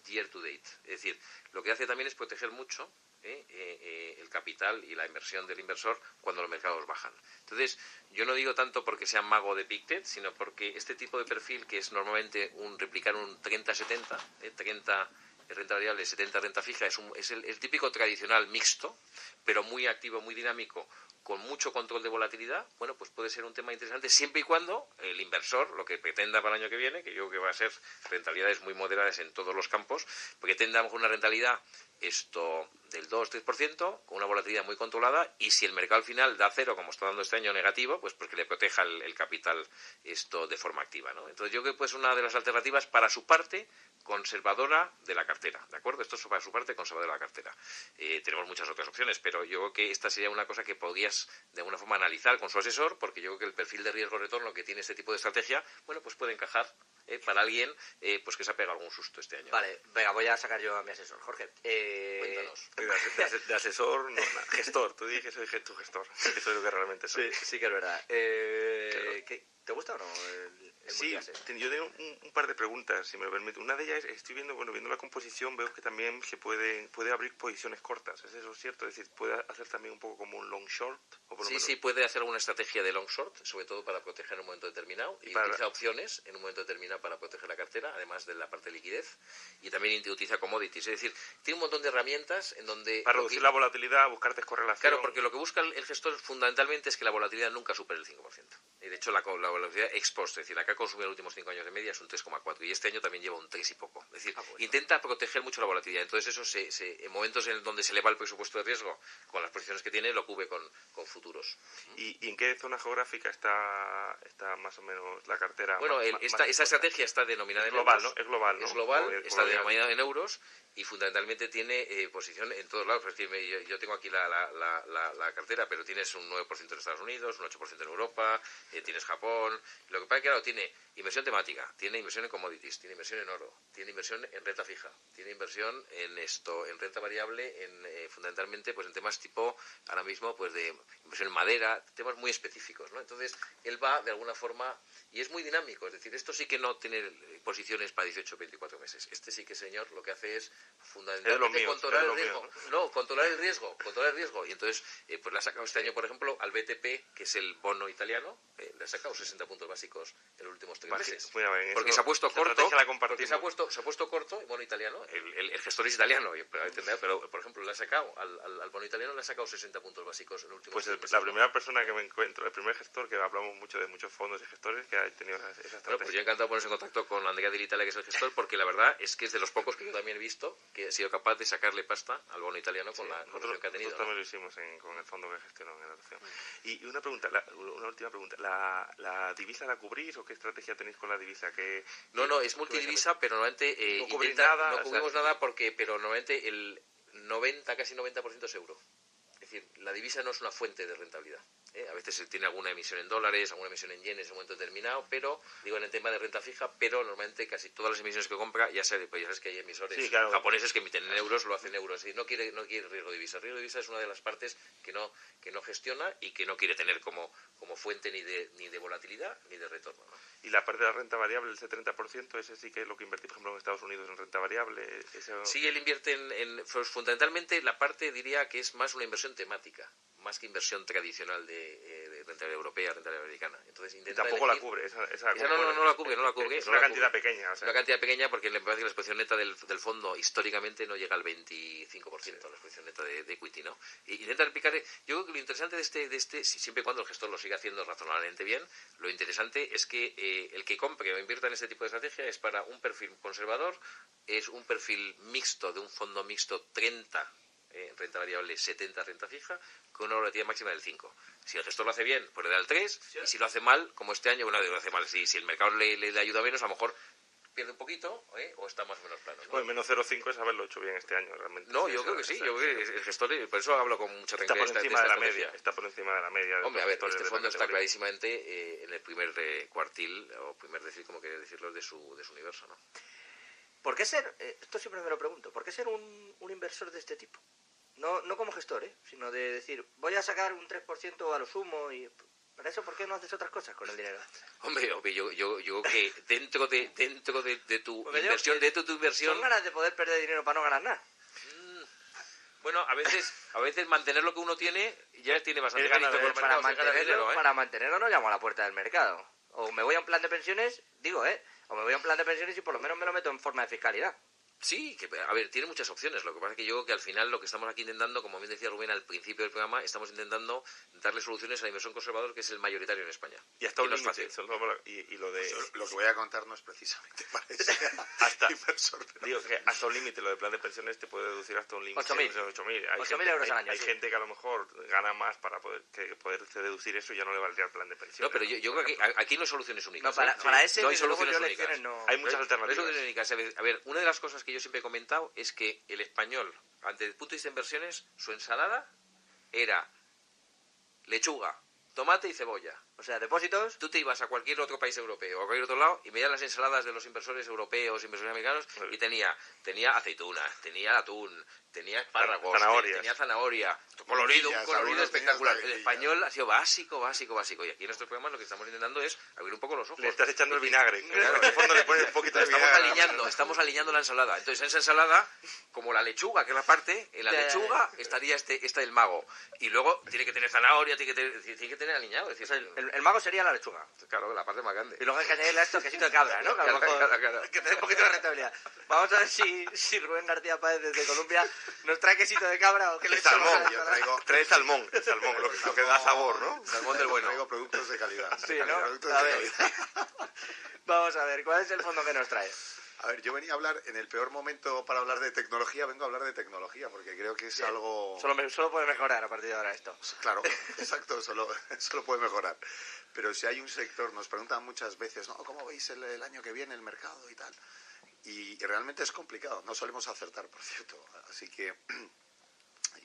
year to date. Es decir, lo que hace también es proteger mucho el capital y la inversión del inversor cuando los mercados bajan. Entonces, yo no digo tanto porque sea mago de Pictet, sino porque este tipo de perfil, que es normalmente replicar un 30-70, 30 renta variable, 70 renta fija, es el típico tradicional mixto, pero muy activo, muy dinámico, con mucho control de volatilidad. Bueno, pues puede ser un tema interesante siempre y cuando el inversor, lo que pretenda para el año que viene, que yo creo que va a ser rentabilidades muy moderadas en todos los campos, pretenda a lo mejor una rentabilidad del 2-3%, con una volatilidad muy controlada, y si el mercado al final da cero, como está dando este año negativo, pues que le proteja el capital de forma activa, ¿no? Entonces yo creo que pues una de las alternativas para su parte conservadora de la cartera, ¿de acuerdo? Esto es para su parte conservadora de la cartera. Tenemos muchas otras opciones, pero yo creo que esta sería una cosa que podrías de alguna forma analizar con su asesor, porque yo creo que el perfil de riesgo-retorno que tiene este tipo de estrategia, bueno, pues puede encajar para alguien pues que se ha pegado algún susto este año. Vale, venga, voy a sacar yo a mi asesor. Jorge, cuéntanos. De asesor, no, gestor. Tú dices que soy tu gestor. Eso es lo que realmente soy. Sí que es verdad. ¿Te gusta o no el Sí, multi-asset? yo tengo un par de preguntas, si me lo permite. Una de ellas, estoy viendo la composición, veo que también se puede abrir posiciones cortas. ¿Es eso cierto? Es decir, puede hacer también un poco como un long short. O por lo menos... Sí, puede hacer alguna estrategia de long short, sobre todo para proteger en un momento determinado, y utiliza opciones en un momento determinado para proteger la cartera, además de la parte de liquidez, y también utiliza commodities. Es decir, tiene un montón de herramientas en donde... Para reducir la volatilidad, buscar descorrelación. Claro, porque lo que busca el gestor fundamentalmente es que la volatilidad nunca supere el 5%. Y de hecho, la volatilidad ex post, es decir, acá consumido en los últimos 5 años de media es un 3,4 y este año también lleva un 3 y poco. Es decir, intenta proteger mucho la volatilidad. Entonces eso en momentos en donde se le va el presupuesto de riesgo con las posiciones que tiene, lo cubre con futuros. ¿Y en qué zona geográfica está más o menos la cartera? Bueno, esa estrategia está denominada en global, euros. ¿no? Es global, ¿no? Es global, está denominada en euros y fundamentalmente tiene posición en todos lados. Es decir, yo tengo aquí la cartera, pero tienes un 9% en Estados Unidos, un 8% en Europa, tienes Japón. Lo que pasa es que, claro, tiene inversión temática, tiene inversión en commodities, tiene inversión en oro, tiene inversión en renta fija, tiene inversión en renta variable, fundamentalmente pues en temas tipo, ahora mismo, pues de inversión en madera, temas muy específicos, ¿no? Entonces, él va de alguna forma, y es muy dinámico, es decir, esto sí que no tiene posiciones para 18 o 24 meses. Este sí que, señor, lo que hace es fundamentalmente controlar el riesgo. No, controlar el riesgo. Y entonces, pues le ha sacado este año, por ejemplo, al BTP, que es el bono italiano, le ha sacado 60 puntos básicos en los últimos 3 meses. Porque se ha puesto corto, el bono italiano, el gestor es italiano, pero por ejemplo, le ha sacado al bono italiano, le ha sacado 60 puntos básicos en los últimos 3 meses. La primera persona que me encuentro, el primer gestor, que hablamos mucho de muchos fondos y gestores, que ha tenido esa estrategia. Bueno, pues yo encantado de ponerse en contacto con Andrea Di Italia, que es el gestor, porque la verdad es que es de los pocos que yo también he visto que ha sido capaz de sacarle pasta al bono italiano con la corrección que ha tenido. Nosotros también lo hicimos con el fondo que gestionó en la nación. Y una última pregunta. ¿La divisa la cubrís o qué estrategia tenéis con la divisa? No, es multidivisa, pero normalmente no cubrimos nada. No cubrimos nada pero normalmente el casi 90% es euro. Es decir, la divisa no es una fuente de rentabilidad. A veces se tiene alguna emisión en dólares, alguna emisión en yenes en un momento determinado, pero, digo, en el tema de renta fija, pero normalmente casi todas las emisiones que compra, ya sabes que hay emisores japoneses que emiten en euros, lo hacen en euros, y no quiere riesgo de divisa. El riesgo de divisa es una de las partes que no gestiona y que no quiere tener como fuente ni de volatilidad ni de retorno, ¿no? Y la parte de la renta variable, el 70%, ese sí que es lo que invertí, por ejemplo, en Estados Unidos en renta variable. Eso... Sí, él invierte pues, fundamentalmente la parte, diría que es más una inversión temática, más que inversión tradicional de renta europea, renta americana. Entonces intenta tampoco elegir... la cubre. Esa no la cubre. Es una cantidad pequeña. O sea. Una cantidad pequeña porque me parece que la exposición neta del fondo históricamente no llega al 25%, la exposición neta de equity, ¿no? Y intenta replicar... Yo creo que lo interesante de este, siempre y cuando el gestor lo siga haciendo razonablemente bien, lo interesante es que el que compre o invierta en este tipo de estrategia es para un perfil conservador, es un perfil mixto de un fondo mixto 30 renta variable, 70 renta fija, con una volatilidad máxima del 5. Si el gestor lo hace bien, pues le da el 3, y si lo hace mal, como este año, bueno, lo hace mal, si el mercado le ayuda menos, a lo mejor pierde un poquito, o está más o menos plano, ¿no? Pues menos 0,5 es haberlo hecho bien este año, realmente. No, yo creo que sí, yo creo que el gestor, por eso hablo con mucha tranquilidad. Está por encima de la media. Hombre, a ver, este fondo está clarísimamente en el primer cuartil, o primer decir, como quería decirlo, de su universo, ¿no? ¿Por qué ser, esto siempre me lo pregunto, ¿por qué ser un inversor de este tipo? No como gestor, sino de decir, voy a sacar un 3% a lo sumo y... ¿Para eso por qué no haces otras cosas con el dinero? Hombre, yo que dentro de tu porque inversión, de tu inversión... Son ganas de poder perder dinero para no ganar nada. Bueno, a veces mantener lo que uno tiene ya tiene bastante mérito. Para mantenerlo no llamo a la puerta del mercado. O me voy a un plan de pensiones, o me voy a un plan de pensiones y por lo menos me lo meto en forma de fiscalidad. Sí, a ver, tiene muchas opciones. Lo que pasa es que yo creo que al final lo que estamos aquí intentando, como bien decía Rubén al principio del programa, estamos intentando darle soluciones a la inversión conservador, que es el mayoritario en España. Y hasta un límite. Y lo de... Lo que voy a contar no es precisamente para ese hasta inversor. Digo que hasta un límite, lo de plan de pensiones te puede deducir hasta un límite. 8.000 euros al año. Hay gente que a lo mejor gana más para poderse deducir eso y ya no le valdría el plan de pensiones. No, pero yo creo que aquí no hay soluciones únicas. No, para ese no hay soluciones únicas. Hay muchas alternativas. A ver, una de las cosas que yo siempre he comentado es que el español, ante el punto de vista de inversiones, su ensalada era lechuga, tomate y cebolla. O sea, depósitos. Tú te ibas a cualquier otro país europeo o a cualquier otro lado y veías las ensaladas de los inversores europeos, inversores americanos, y tenía aceitunas, tenía atún, tenía espárragos, tenía zanahoria, colorido, un colorido espectacular. El español ha sido básico. Y aquí en nuestros programas lo que estamos intentando es abrir un poco los ojos. Le estás echando el vinagre. Claro, en el fondo le pones un poquito de vinagre. Estamos alineando la ensalada. Entonces, en esa ensalada, como la lechuga, que es la parte, en la lechuga estaría el mago. Y luego tiene que tener zanahoria, tiene que tener alineado. Es decir, el mago sería la lechuga. Claro, la parte más grande. Y luego hay que añadirle a esto quesito de cabra, ¿no? Claro. Que te dé un poquito de rentabilidad. Vamos a ver si Rubén García Páez desde Colombia nos trae quesito de cabra o qué le salmón. Trae salmón, lo que da sabor, ¿no? Salmón del bueno. Traigo productos de calidad. Sí, ¿no? A ver. Vamos a ver, ¿cuál es el fondo que nos trae? A ver, yo venía a hablar, en el peor momento para hablar de tecnología, vengo a hablar de tecnología, porque creo que es algo... Solo puede mejorar a partir de ahora esto. Claro, exacto, solo puede mejorar. Pero si hay un sector, nos preguntan muchas veces, ¿no? ¿Cómo veis el año que viene el mercado y tal? Y realmente es complicado, no solemos acertar, por cierto. Así que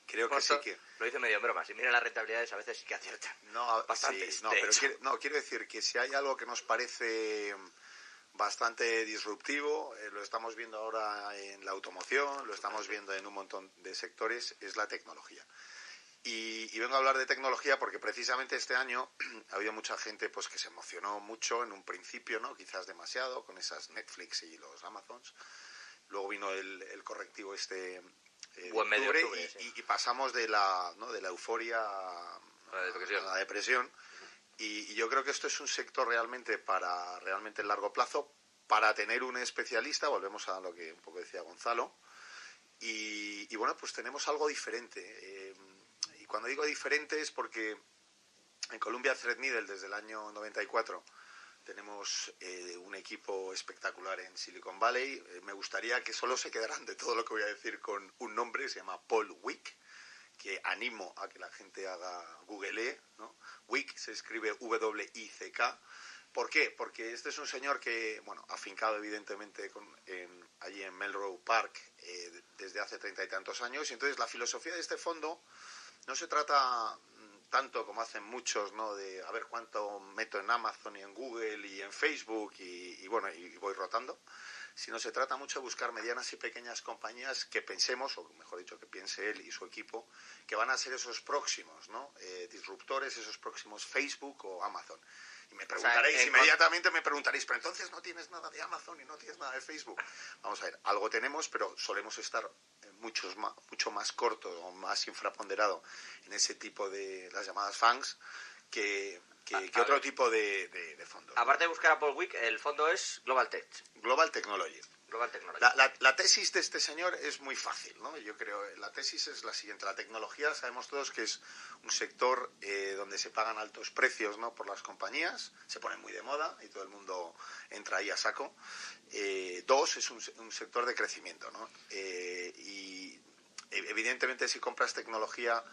creo que sí que... Lo dice medio en broma, si mira las rentabilidades a veces sí que aciertan. No, bastante. Sí, pero quiero decir que si hay algo que nos parece bastante disruptivo, lo estamos viendo ahora en la automoción, lo estamos viendo en un montón de sectores, es la tecnología. Y vengo a hablar de tecnología porque precisamente este año ha habido mucha gente pues que se emocionó mucho en un principio, ¿no? Quizás demasiado, con esas Netflix y los Amazons. Luego vino el correctivo buen medio de octubre, y pasamos de la euforia a la depresión. Y yo creo que esto es un sector realmente para realmente el largo plazo, para tener un especialista, volvemos a lo que un poco decía Gonzalo, y bueno, pues tenemos algo diferente. Y cuando digo diferente es porque en Columbia Threadneedle desde el año 94 tenemos un equipo espectacular en Silicon Valley. Me gustaría que solo se quedaran de todo lo que voy a decir con un nombre, se llama Paul Wick, que animo a que la gente googlee, ¿no? Wick se escribe W-I-C-K. ¿Por qué? Porque este es un señor que, bueno, afincado evidentemente allí en Melrose Park desde hace 30 y tantos años. Y entonces la filosofía de este fondo no se trata tanto como hacen muchos, ¿no? De a ver cuánto meto en Amazon y en Google y en Facebook y bueno, y voy rotando. Sino se trata mucho de buscar medianas y pequeñas compañías que pensemos, o mejor dicho, que piense él y su equipo, que van a ser esos próximos, ¿no? Disruptores, esos próximos Facebook o Amazon. Y me preguntaréis, inmediatamente me preguntaréis, pero entonces no tienes nada de Amazon y no tienes nada de Facebook. Vamos a ver, algo tenemos, pero solemos estar mucho más corto o más infraponderado en ese tipo de las llamadas FANGs que otro tipo de fondos. Aparte de buscar a Paul Wick, el fondo es Global Tech. Global Technology. Global Technology. La tesis de este señor es muy fácil, ¿no? Yo creo, la tesis es la siguiente. La tecnología, sabemos todos que es un sector donde se pagan altos precios, ¿no? Por las compañías, se pone muy de moda y todo el mundo entra ahí a saco. Dos, es un sector de crecimiento, ¿no? Y evidentemente si compras tecnología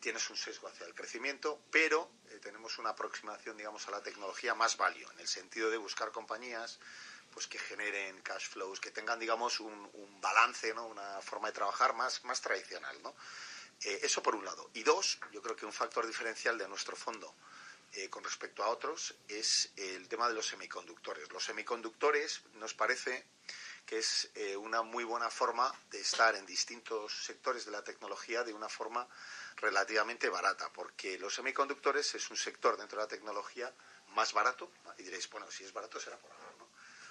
tienes un sesgo hacia el crecimiento, pero tenemos una aproximación, digamos, a la tecnología más value, en el sentido de buscar compañías pues que generen cash flows, que tengan, digamos, un balance, ¿no? Una forma de trabajar más tradicional, ¿no? Eso por un lado. Y dos, yo creo que un factor diferencial de nuestro fondo con respecto a otros es el tema de los semiconductores. Los semiconductores nos parece que es una muy buena forma de estar en distintos sectores de la tecnología de una forma relativamente barata, porque los semiconductores es un sector dentro de la tecnología más barato, y diréis, bueno, si es barato será por algo, ¿no?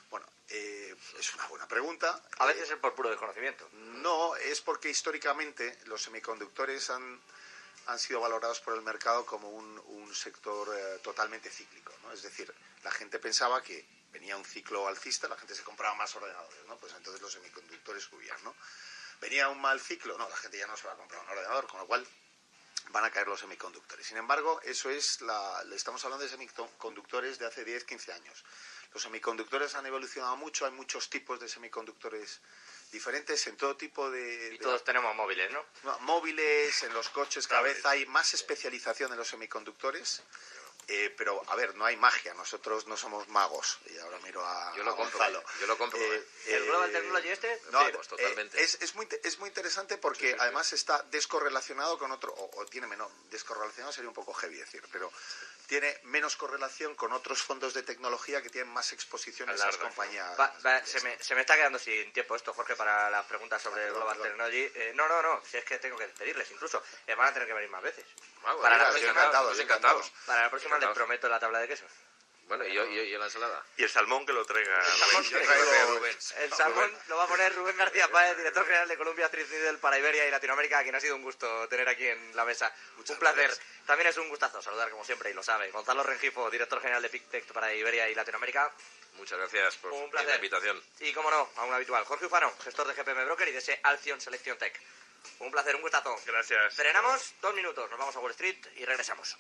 Bueno, es una buena pregunta. A veces es por puro desconocimiento. No, es porque históricamente los semiconductores han sido valorados por el mercado como un sector totalmente cíclico, ¿no? Es decir, la gente pensaba que venía un ciclo alcista, la gente se compraba más ordenadores, ¿no? Pues entonces los semiconductores subían, ¿no? Venía un mal ciclo, no, la gente ya no se va a comprar un ordenador, con lo cual van a caer los semiconductores. Sin embargo, eso es estamos hablando de semiconductores de hace 10, 15 años. Los semiconductores han evolucionado mucho, hay muchos tipos de semiconductores diferentes en todo tipo de... Y todos tenemos móviles, ¿no? Móviles, en los coches, cada vez hay más especialización en los semiconductores. Pero, a ver, no hay magia, nosotros no somos magos. Y ahora miro a Gonzalo. Yo lo compro. ¿El Global Technology este? No, sí, pues totalmente. Es muy interesante porque además está descorrelacionado con otro, o tiene menos, descorrelacionado sería un poco heavy decir, pero tiene menos correlación con otros fondos de tecnología que tienen más exposición a esas compañías. Se me está quedando sin tiempo esto, Jorge, para las preguntas sobre Global Technology. No, si es que tengo que despedirles incluso. Van a tener que venir más veces. Para la próxima, encantados. Para la próxima les prometo la tabla de quesos. Bueno, y la ensalada. Y el salmón que lo traiga Rubén. El salmón lo va a poner Rubén García Páez, director general de Columbia Street Needle para Iberia y Latinoamérica, a quien ha sido un gusto tener aquí en la mesa. Un placer. Gracias. También es un gustazo saludar, como siempre, y lo sabe, Gonzalo Rengifo, director general de PicTech para Iberia y Latinoamérica. Muchas gracias por la invitación. Y, como no, a un habitual, Jorge Ufano, gestor de GPM Broker y de ese Alcyon Selection Tech. Un placer, un gustazo. Gracias. Frenamos 2 minutos, nos vamos a Wall Street y regresamos.